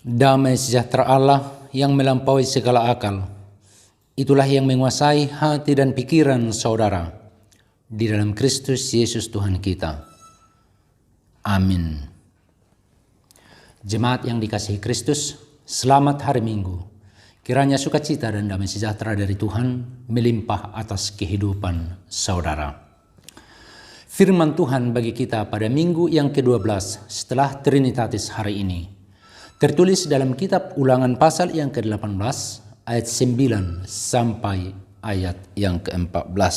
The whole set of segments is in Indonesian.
Damai sejahtera Allah yang melampaui segala akal, itulah yang menguasai hati dan pikiran saudara di dalam Kristus Yesus Tuhan kita. Amin. Jemaat yang dikasihi Kristus, selamat hari Minggu. Kiranya sukacita dan damai sejahtera dari Tuhan melimpah atas kehidupan saudara. Firman Tuhan bagi kita pada minggu yang ke-12 setelah Trinitatis hari ini tertulis dalam kitab Ulangan pasal yang ke-18 ayat 9 sampai ayat yang ke-14.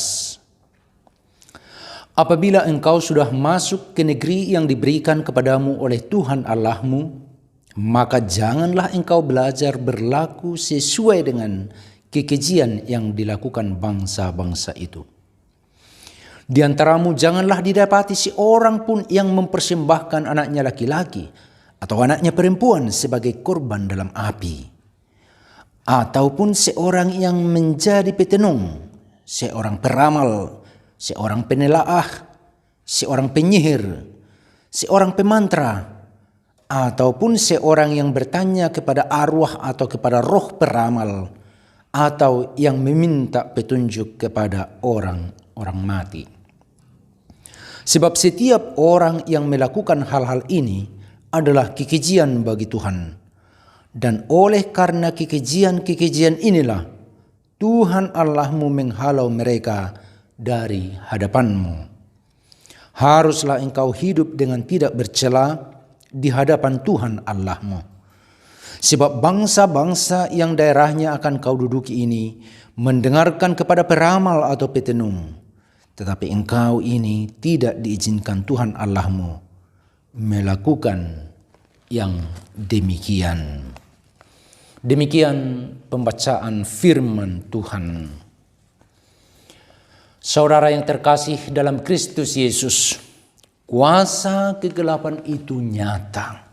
Apabila engkau sudah masuk ke negeri yang diberikan kepadamu oleh Tuhan Allahmu, maka janganlah engkau belajar berlaku sesuai dengan kekejian yang dilakukan bangsa-bangsa itu. Di antaramu janganlah didapati seorang pun yang mempersembahkan anaknya laki-laki atau anaknya perempuan sebagai korban dalam api, ataupun seorang yang menjadi petenung, seorang peramal, seorang penelaah, seorang penyihir, seorang pemantra, ataupun seorang yang bertanya kepada arwah atau kepada roh peramal, atau yang meminta petunjuk kepada orang mati. Sebab setiap orang yang melakukan hal-hal ini adalah kekejian bagi Tuhan. Dan oleh karena kekejian inilah Tuhan Allahmu menghalau mereka dari hadapanmu. Haruslah engkau hidup dengan tidak bercela di hadapan Tuhan Allahmu. Sebab bangsa-bangsa yang daerahnya akan kau duduki ini mendengarkan kepada peramal atau petenung. Tetapi engkau ini tidak diizinkan Tuhan Allahmu melakukan yang demikian. Demikian pembacaan firman Tuhan. Saudara yang terkasih dalam Kristus Yesus, kuasa kegelapan itu nyata.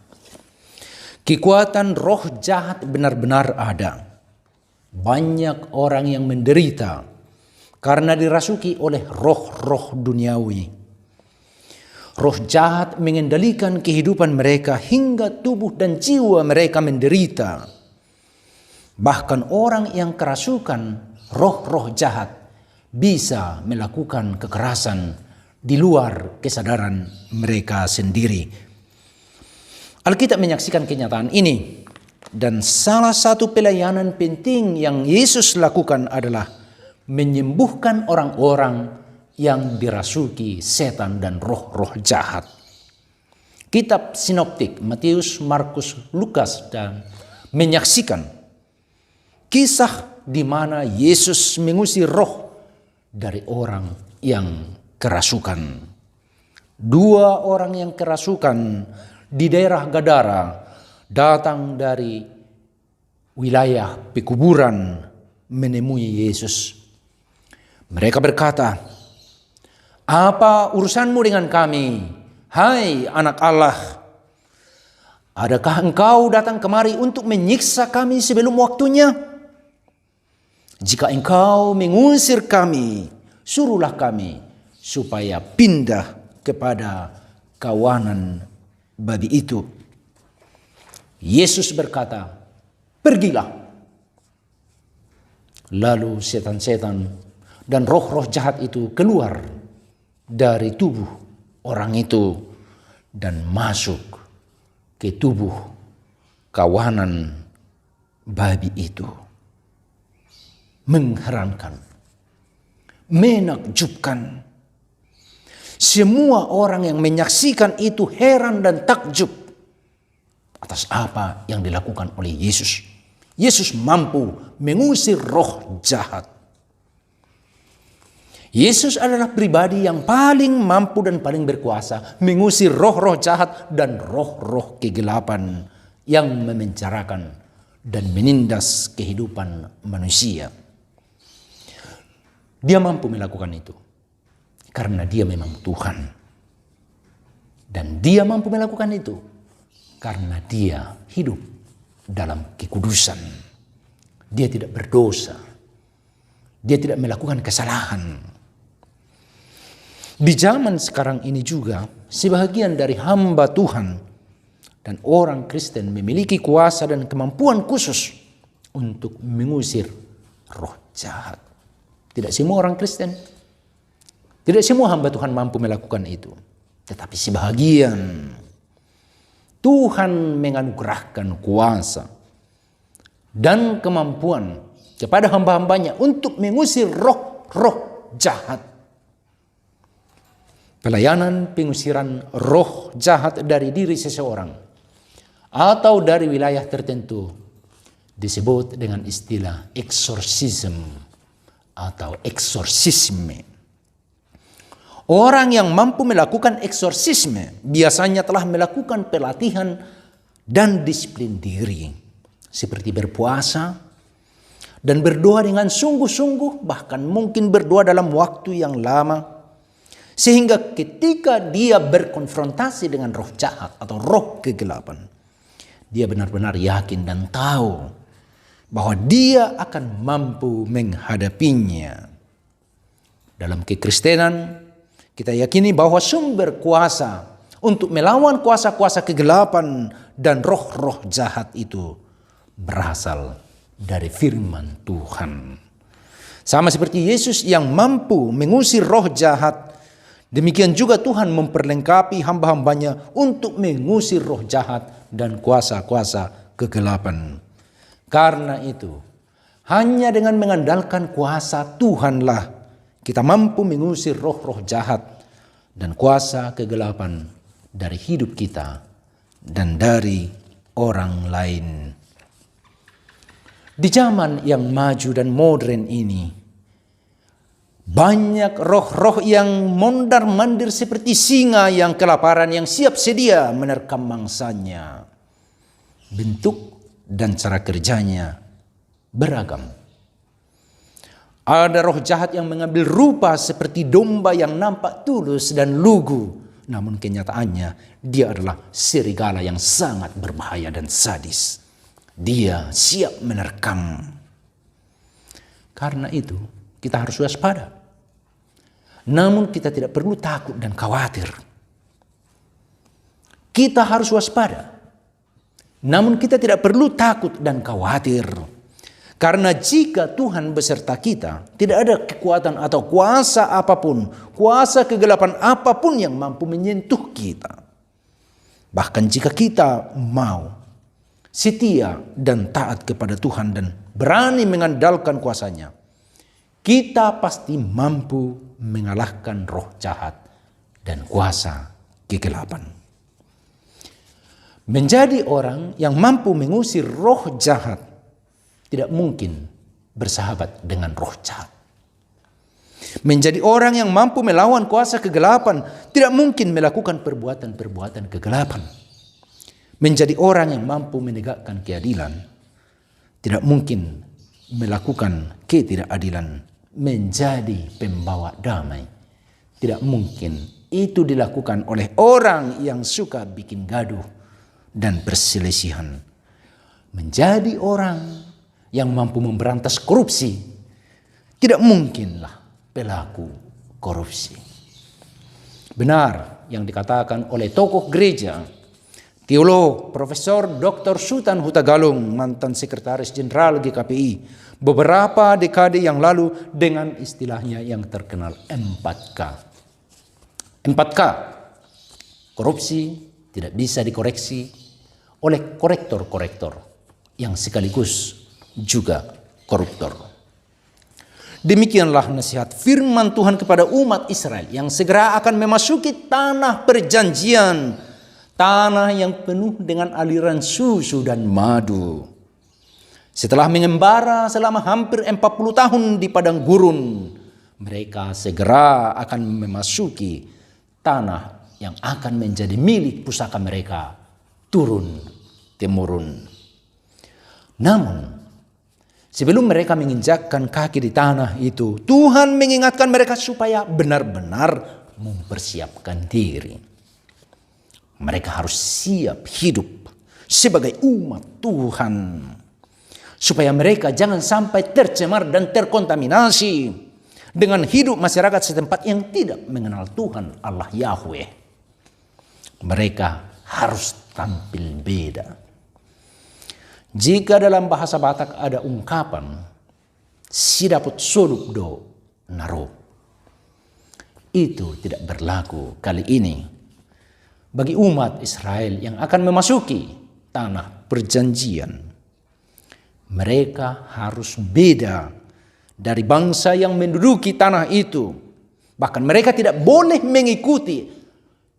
Kekuatan roh jahat benar-benar ada. Banyak orang yang menderita karena dirasuki oleh roh-roh duniawi. Roh jahat mengendalikan kehidupan mereka hingga tubuh dan jiwa mereka menderita. Bahkan orang yang kerasukan roh-roh jahat bisa melakukan kekerasan di luar kesadaran mereka sendiri. Alkitab menyaksikan kenyataan ini, dan salah satu pelayanan penting yang Yesus lakukan adalah menyembuhkan orang-orang yang dirasuki setan dan roh-roh jahat. Kitab sinoptik Matius, Markus, Lukas dan menyaksikan kisah di mana Yesus mengusir roh dari orang yang kerasukan. 2 orang yang kerasukan di daerah Gadara datang dari wilayah pekuburan menemui Yesus. Mereka berkata, "Apa urusanmu dengan kami, hai anak Allah? Adakah engkau datang kemari untuk menyiksa kami sebelum waktunya? Jika engkau mengusir kami, suruhlah kami supaya pindah kepada kawanan babi itu." Yesus berkata, "Pergilah." Lalu setan-setan dan roh-roh jahat itu keluar dari tubuh orang itu dan masuk ke tubuh kawanan babi itu. Mengherankan, menakjubkan. Semua orang yang menyaksikan itu heran dan takjub atas apa yang dilakukan oleh Yesus. Yesus mampu mengusir roh jahat. Yesus adalah pribadi yang paling mampu dan paling berkuasa mengusir roh-roh jahat dan roh-roh kegelapan yang memencarakan dan menindas kehidupan manusia. Dia mampu melakukan itu karena dia memang Tuhan. Dan dia mampu melakukan itu karena dia hidup dalam kekudusan. Dia tidak berdosa. Dia tidak melakukan kesalahan. Di zaman sekarang ini juga, sebahagian dari hamba Tuhan Dan orang Kristen memiliki kuasa dan kemampuan khusus untuk mengusir roh jahat. Tidak semua orang Kristen, tidak semua hamba Tuhan mampu melakukan itu. Tetapi sebahagian Tuhan menganugerahkan kuasa dan kemampuan kepada hamba-hambanya untuk mengusir roh-roh jahat. Pelayanan pengusiran roh jahat dari diri seseorang atau dari wilayah tertentu disebut dengan istilah eksorsisme atau eksorsisme. Orang yang mampu melakukan eksorsisme biasanya telah melakukan pelatihan dan disiplin diri, seperti berpuasa dan berdoa dengan sungguh-sungguh, bahkan mungkin berdoa dalam waktu yang lama, sehingga ketika dia berkonfrontasi dengan roh jahat atau roh kegelapan, dia benar-benar yakin dan tahu bahwa dia akan mampu menghadapinya. Dalam kekristenan, kita yakini bahwa sumber kuasa untuk melawan kuasa-kuasa kegelapan dan roh-roh jahat itu berasal dari firman Tuhan. Sama seperti Yesus yang mampu mengusir roh jahat, demikian juga Tuhan memperlengkapi hamba-hambanya untuk mengusir roh jahat dan kuasa-kuasa kegelapan. Karena itu, hanya dengan mengandalkan kuasa Tuhanlah kita mampu mengusir roh-roh jahat dan kuasa kegelapan dari hidup kita dan dari orang lain. Di zaman yang maju dan modern ini, banyak roh-roh yang mondar-mandir seperti singa yang kelaparan yang siap sedia menerkam mangsanya. Bentuk dan cara kerjanya beragam. Ada roh jahat yang mengambil rupa seperti domba yang nampak tulus dan lugu, namun kenyataannya dia adalah serigala yang sangat berbahaya dan sadis. Dia siap menerkam. Karena itu kita harus waspada. Namun kita tidak perlu takut dan khawatir. Kita harus waspada. Namun kita tidak perlu takut dan khawatir. Karena jika Tuhan beserta kita, tidak ada kekuatan atau kuasa apapun, kuasa kegelapan apapun yang mampu menyentuh kita. Bahkan jika kita mau setia dan taat kepada Tuhan dan berani mengandalkan kuasanya, kita pasti mampu mengalahkan roh jahat dan kuasa kegelapan. Menjadi orang yang mampu mengusir roh jahat tidak mungkin bersahabat dengan roh jahat. Menjadi orang yang mampu melawan kuasa kegelapan tidak mungkin melakukan perbuatan-perbuatan kegelapan. Menjadi orang yang mampu menegakkan keadilan tidak mungkin melakukan ketidakadilan. Menjadi pembawa damai tidak mungkin itu dilakukan oleh orang yang suka bikin gaduh dan perselisihan. Menjadi orang yang mampu memberantas korupsi tidak mungkinlah pelaku korupsi. Benar yang dikatakan oleh tokoh gereja, teolog Profesor Dr. Sultan Hutagalung, mantan sekretaris jenderal GKPI, beberapa dekade yang lalu dengan istilahnya yang terkenal 4K. 4K, korupsi tidak bisa dikoreksi oleh korektor-korektor yang sekaligus juga koruptor. Demikianlah nasihat firman Tuhan kepada umat Israel yang segera akan memasuki tanah perjanjian, tanah yang penuh dengan aliran susu dan madu. Setelah mengembara selama hampir 40 tahun di padang gurun, mereka segera akan memasuki tanah yang akan menjadi milik pusaka mereka turun-temurun. Namun, sebelum mereka menginjakkan kaki di tanah itu, Tuhan mengingatkan mereka supaya benar-benar mempersiapkan diri. Mereka harus siap hidup sebagai umat Tuhan, supaya mereka jangan sampai tercemar dan terkontaminasi dengan hidup masyarakat setempat yang tidak mengenal Tuhan Allah Yahweh. Mereka harus tampil beda. Jika dalam bahasa Batak ada ungkapan si dapot solup do naro, itu tidak berlaku kali ini bagi umat Israel yang akan memasuki tanah perjanjian. Mereka harus beda dari bangsa yang menduduki tanah itu. Bahkan mereka tidak boleh mengikuti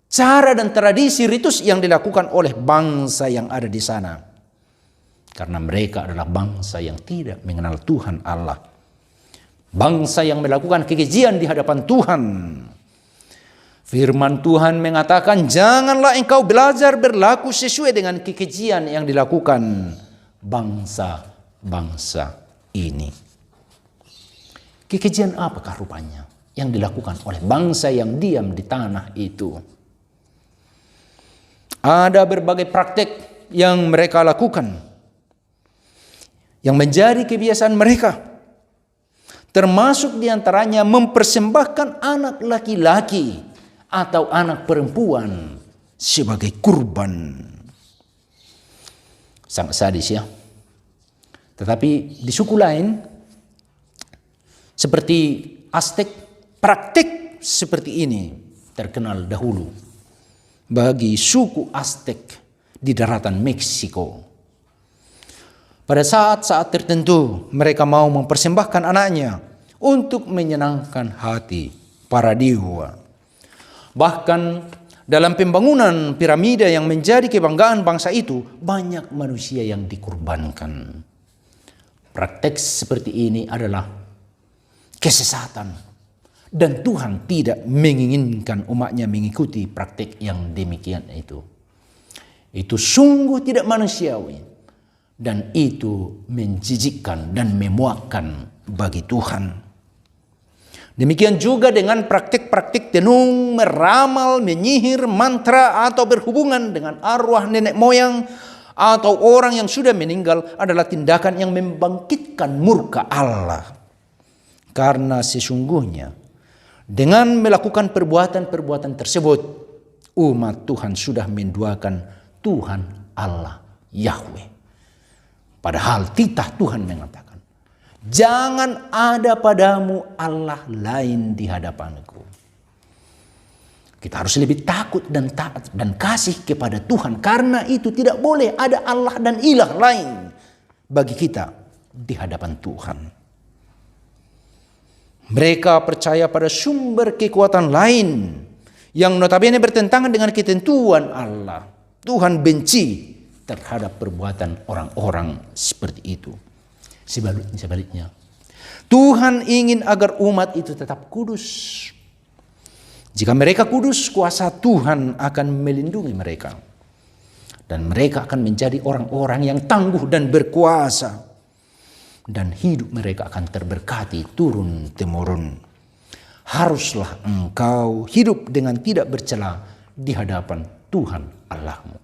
cara dan tradisi ritus yang dilakukan oleh bangsa yang ada di sana. Karena mereka adalah bangsa yang tidak mengenal Tuhan Allah. Bangsa yang melakukan kekejian di hadapan Tuhan. Firman Tuhan mengatakan, janganlah engkau belajar berlaku sesuai dengan kekejian yang dilakukan bangsa-bangsa ini. Kekejian apakah rupanya yang dilakukan oleh bangsa yang diam di tanah itu? Ada berbagai praktek yang mereka lakukan, yang menjadi kebiasaan mereka. Termasuk diantaranya mempersembahkan anak laki-laki atau anak perempuan sebagai kurban. Sangat sadis ya. Tetapi di suku lain seperti Aztek, praktik seperti ini terkenal dahulu bagi suku Aztek di daratan Meksiko. Pada saat-saat tertentu mereka mau mempersembahkan anaknya untuk menyenangkan hati para dewa. Bahkan dalam pembangunan piramida yang menjadi kebanggaan bangsa itu, banyak manusia yang dikurbankan. Praktek seperti ini adalah kesesatan. Dan Tuhan tidak menginginkan umatnya mengikuti praktek yang demikian itu. Itu sungguh tidak manusiawi. Dan itu menjijikkan dan memuakkan bagi Tuhan. Demikian juga dengan praktik-praktik tenung, meramal, menyihir, mantra, atau berhubungan dengan arwah nenek moyang atau orang yang sudah meninggal adalah tindakan yang membangkitkan murka Allah. Karena sesungguhnya dengan melakukan perbuatan-perbuatan tersebut, umat Tuhan sudah menduakan Tuhan Allah Yahweh. Padahal titah Tuhan mengatakan, jangan ada padamu Allah lain di hadapanku. Kita harus lebih takut dan taat dan kasih kepada Tuhan. Karena itu tidak boleh ada Allah dan ilah lain bagi kita di hadapan Tuhan. Mereka percaya pada sumber kekuatan lain yang notabene bertentangan dengan ketentuan Allah. Tuhan benci terhadap perbuatan orang-orang seperti itu. Sebaliknya, Tuhan ingin agar umat itu tetap kudus. Jika mereka kudus, kuasa Tuhan akan melindungi mereka. Dan mereka akan menjadi orang-orang yang tangguh dan berkuasa. Dan hidup mereka akan terberkati turun-temurun. Haruslah engkau hidup dengan tidak bercela di hadapan Tuhan Allahmu.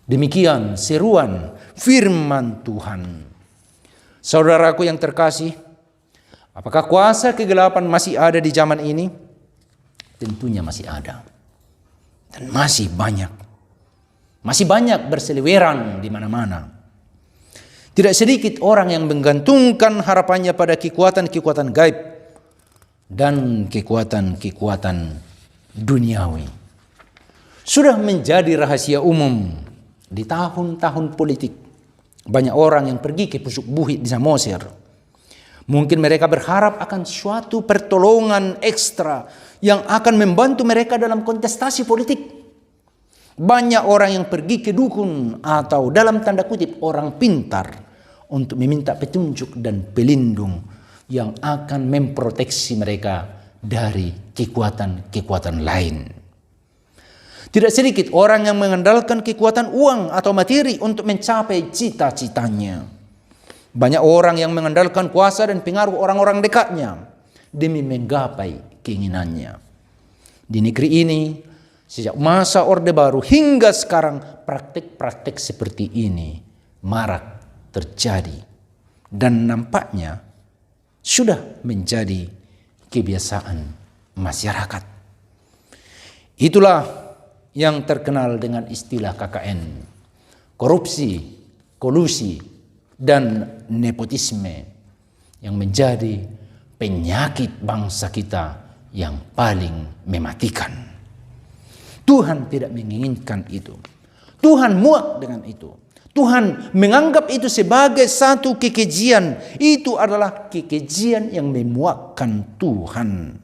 Demikian seruan firman Tuhan. Saudaraku yang terkasih, apakah kuasa kegelapan masih ada di zaman ini? Tentunya masih ada. Dan masih banyak. Masih banyak berseliweran di mana-mana. Tidak sedikit orang yang menggantungkan harapannya pada kekuatan-kekuatan gaib dan kekuatan-kekuatan duniawi. Sudah menjadi rahasia umum di tahun-tahun politik. Banyak orang yang pergi ke pusuk buhit di Samosir. Mungkin mereka berharap akan suatu pertolongan ekstra yang akan membantu mereka dalam kontestasi politik. Banyak orang yang pergi ke dukun atau dalam tanda kutip orang pintar untuk meminta petunjuk dan pelindung yang akan memproteksi mereka dari kekuatan-kekuatan lain. Tidak sedikit orang yang mengandalkan kekuatan uang atau materi untuk mencapai cita-citanya. Banyak orang yang mengandalkan kuasa dan pengaruh orang-orang dekatnya demi menggapai keinginannya. Di negeri ini, sejak masa Orde Baru hingga sekarang, praktik-praktik seperti ini marak terjadi. Dan nampaknya sudah menjadi kebiasaan masyarakat. Itulah yang terkenal dengan istilah KKN, korupsi, kolusi, dan nepotisme yang menjadi penyakit bangsa kita yang paling mematikan. Tuhan tidak menginginkan itu. Tuhan muak dengan itu. Tuhan menganggap itu sebagai satu kekejian. Itu adalah kekejian yang memuakkan Tuhan.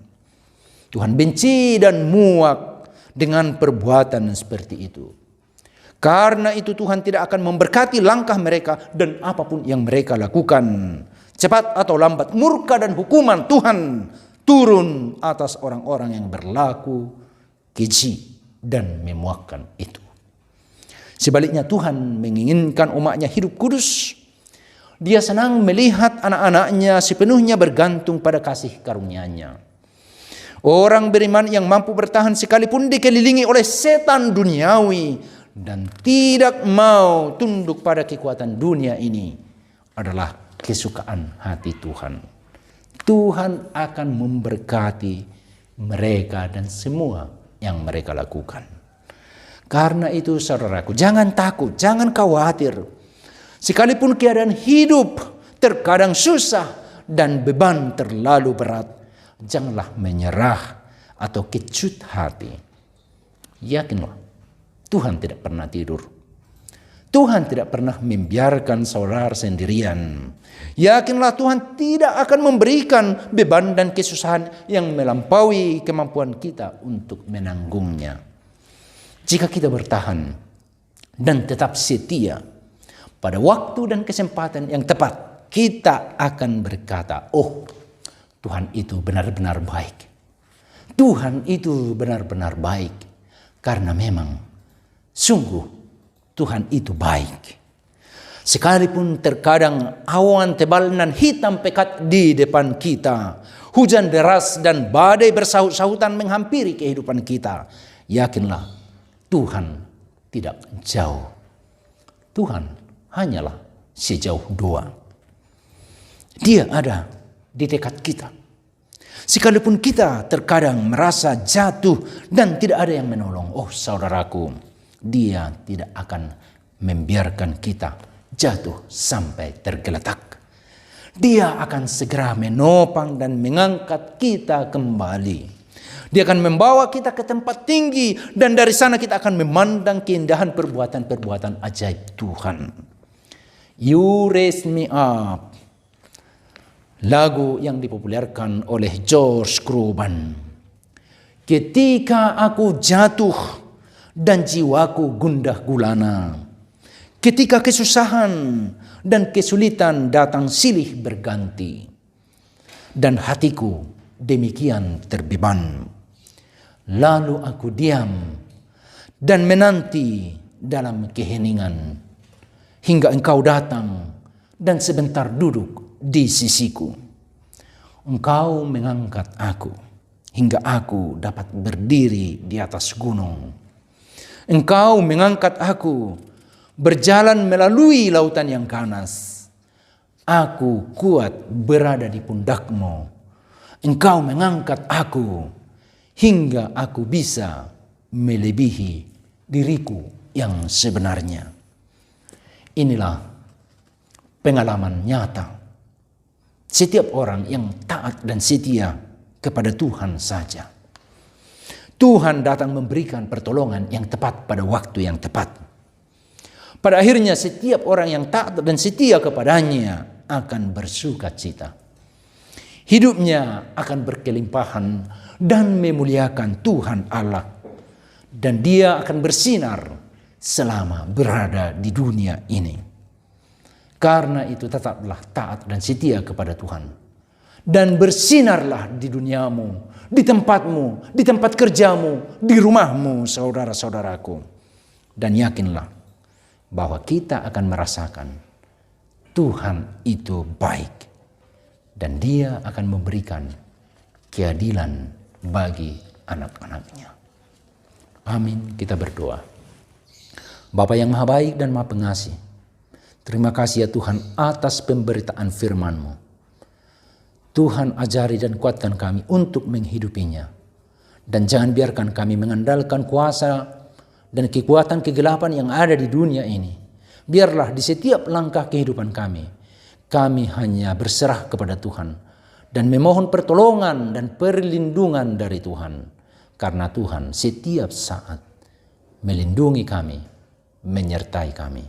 Tuhan benci dan muak dengan perbuatan seperti itu. Karena itu Tuhan tidak akan memberkati langkah mereka dan apapun yang mereka lakukan. Cepat atau lambat murka dan hukuman Tuhan turun atas orang-orang yang berlaku keji dan memuakkan itu. Sebaliknya Tuhan menginginkan umatnya hidup kudus. Dia senang melihat anak-anaknya sepenuhnya bergantung pada kasih karunia-Nya. Orang beriman yang mampu bertahan sekalipun dikelilingi oleh setan duniawi dan tidak mau tunduk pada kekuatan dunia ini adalah kesukaan hati Tuhan. Tuhan akan memberkati mereka dan semua yang mereka lakukan. Karena itu saudaraku, jangan takut, jangan khawatir. Sekalipun keadaan hidup terkadang susah dan beban terlalu berat, janganlah menyerah atau kecut hati. Yakinlah, Tuhan tidak pernah tidur. Tuhan tidak pernah membiarkan saudara sendirian. Yakinlah Tuhan tidak akan memberikan beban dan kesusahan yang melampaui kemampuan kita untuk menanggungnya. Jika kita bertahan dan tetap setia pada waktu dan kesempatan yang tepat, kita akan berkata, oh, Tuhan itu benar-benar baik. Tuhan itu benar-benar baik. Karena memang sungguh Tuhan itu baik. Sekalipun terkadang awan tebal dan hitam pekat di depan kita, hujan deras dan badai bersahut-sahutan menghampiri kehidupan kita, yakinlah Tuhan tidak jauh. Tuhan hanyalah sejauh doa. Dia ada di dekat kita. Sekalipun kita terkadang merasa jatuh dan tidak ada yang menolong, oh saudaraku, Dia tidak akan membiarkan kita jatuh sampai tergeletak. Dia akan segera menopang dan mengangkat kita kembali. Dia akan membawa kita ke tempat tinggi dan dari sana kita akan memandang keindahan perbuatan-perbuatan ajaib Tuhan. You raise me up. Lagu yang dipopulerkan oleh Josh Groban. Ketika aku jatuh dan jiwaku gundah gulana, ketika kesusahan dan kesulitan datang silih berganti, dan hatiku demikian terbeban, lalu aku diam dan menanti dalam keheningan hingga engkau datang dan sebentar duduk di sisiku. Engkau mengangkat aku hingga aku dapat berdiri di atas gunung. Engkau mengangkat aku berjalan melalui lautan yang ganas. Aku kuat berada di pundakmu. Engkau mengangkat aku hingga aku bisa melebihi diriku yang sebenarnya. Inilah pengalaman nyata setiap orang yang taat dan setia kepada Tuhan saja. Tuhan datang memberikan pertolongan yang tepat pada waktu yang tepat. Pada akhirnya setiap orang yang taat dan setia kepadanya akan bersuka cita. Hidupnya akan berkelimpahan dan memuliakan Tuhan Allah. Dan dia akan bersinar selama berada di dunia ini. Karena itu tetaplah taat dan setia kepada Tuhan. Dan bersinarlah di duniamu, di tempatmu, di tempat kerjamu, di rumahmu, saudara-saudaraku. Dan yakinlah bahwa kita akan merasakan Tuhan itu baik. Dan Dia akan memberikan keadilan bagi anak-anaknya. Amin, kita berdoa. Bapa yang maha baik dan maha pengasih, terima kasih ya Tuhan atas pemberitaan firman-Mu. Tuhan ajari dan kuatkan kami untuk menghidupinya. Dan jangan biarkan kami mengandalkan kuasa dan kekuatan kegelapan yang ada di dunia ini. Biarlah di setiap langkah kehidupan kami hanya berserah kepada Tuhan dan memohon pertolongan dan perlindungan dari Tuhan. Karena Tuhan setiap saat melindungi kami, menyertai kami.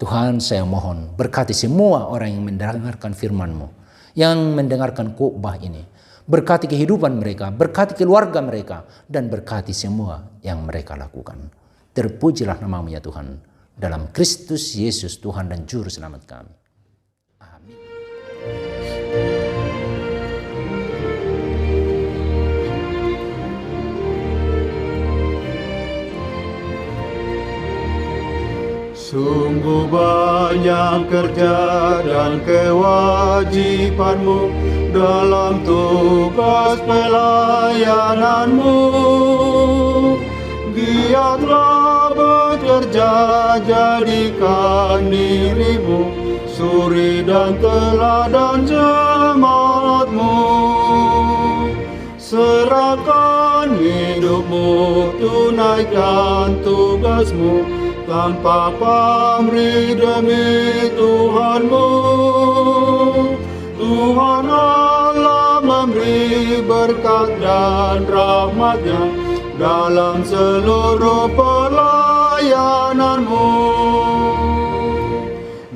Tuhan, saya mohon berkati semua orang yang mendengarkan firman-Mu, yang mendengarkan khotbah ini. Berkati kehidupan mereka, berkati keluarga mereka, dan berkati semua yang mereka lakukan. Terpujilah nama-Mu ya Tuhan, dalam Kristus Yesus Tuhan dan Juru Selamat kami. Amin. Sungguh banyak kerja dan kewajibanmu dalam tugas pelayananmu. Giatlah bekerja, jadikan dirimu suri dan teladan jemaatmu. Serahkan hidupmu, tunaikan tugasmu tanpa pamrih demi Tuhanmu. Tuhan Allah memberi berkat dan rahmat-Nya dalam seluruh pelayananmu.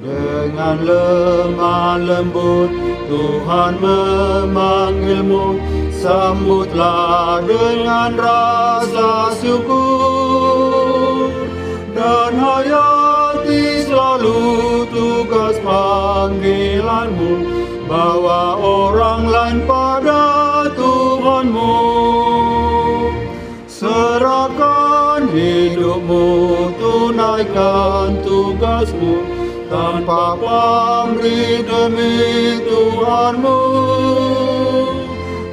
Dengan lemah lembut Tuhan memanggilmu, sambutlah dengan rasa syukur dan hayati selalu tugas panggilanmu, bawa orang lain pada Tuhanmu. Serahkan hidupmu, tunaikan tugasmu tanpa pamrih demi Tuhanmu.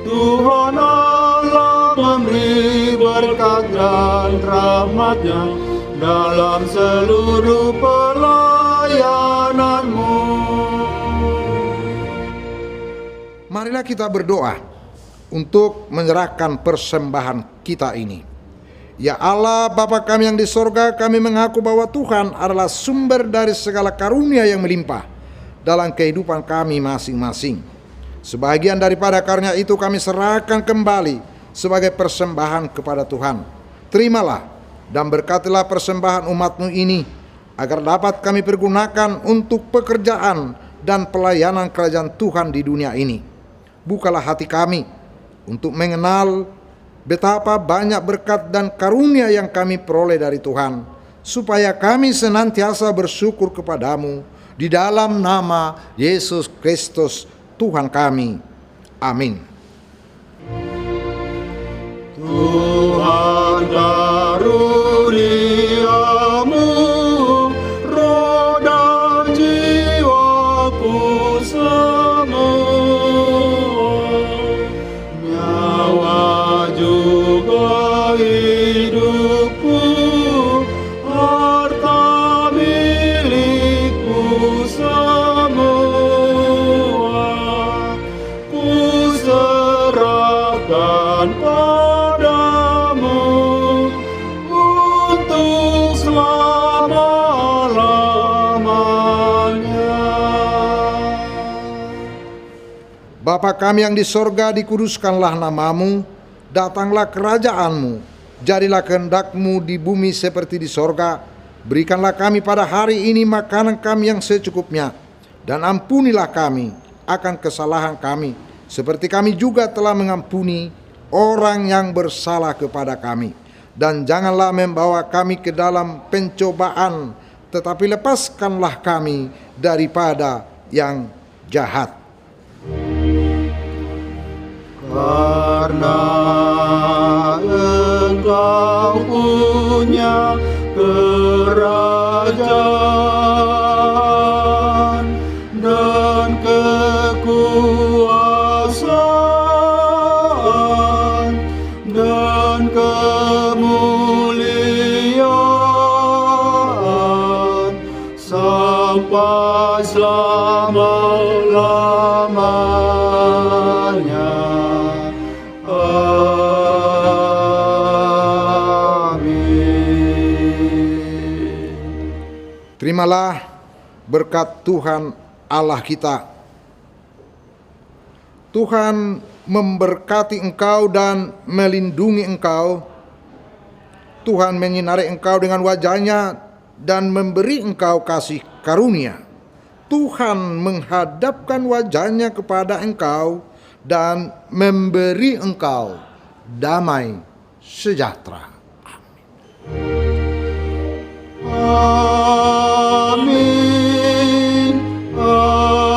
Tuhan Allah memberi berkat dan rahmat-Nya dalam seluruh pelayananmu. Marilah kita berdoa untuk menyerahkan persembahan kita ini. Ya Allah, Bapa kami yang di sorga, kami mengaku bahwa Tuhan adalah sumber dari segala karunia yang melimpah dalam kehidupan kami masing-masing. Sebagian daripada karunia itu kami serahkan kembali sebagai persembahan kepada Tuhan. Terimalah dan berkatilah persembahan umat-Mu ini, agar dapat kami pergunakan untuk pekerjaan dan pelayanan kerajaan Tuhan di dunia ini. Bukalah hati kami untuk mengenal betapa banyak berkat dan karunia yang kami peroleh dari Tuhan, supaya kami senantiasa bersyukur kepadamu di dalam nama Yesus Kristus Tuhan kami. Amin. Tuhan karuniamu, roh dan jiwaku semua, nyawa juga hidupku, harta milikku semua, ku serahkan padamu untuk selama-lamanya. Bapa kami yang di sorga, dikuduskanlah namamu, datanglah kerajaanmu, jadilah kehendak-Mu di bumi seperti di sorga. Berikanlah kami pada hari ini makanan kami yang secukupnya, dan ampunilah kami akan kesalahan kami, seperti kami juga telah mengampuni orang yang bersalah kepada kami. Dan janganlah membawa kami ke dalam pencobaan, tetapi lepaskanlah kami daripada yang jahat. Karena Engkau punya kerajaan dan kekuasaan dan kemuliaan sampai selama-lamanya. Amin. Terimalah berkat Tuhan Allah kita. Tuhan memberkati engkau dan melindungi engkau. Tuhan menyinari engkau dengan wajah-Nya dan memberi engkau kasih karunia. Tuhan menghadapkan wajah-Nya kepada engkau dan memberi engkau damai sejahtera. Amin. Amin.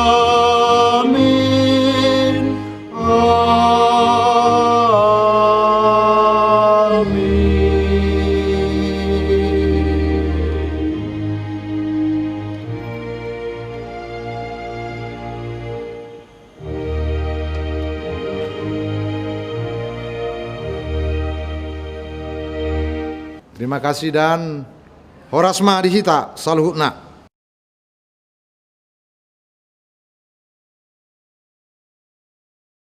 Terima kasih dan Horasma dihita saluhukna.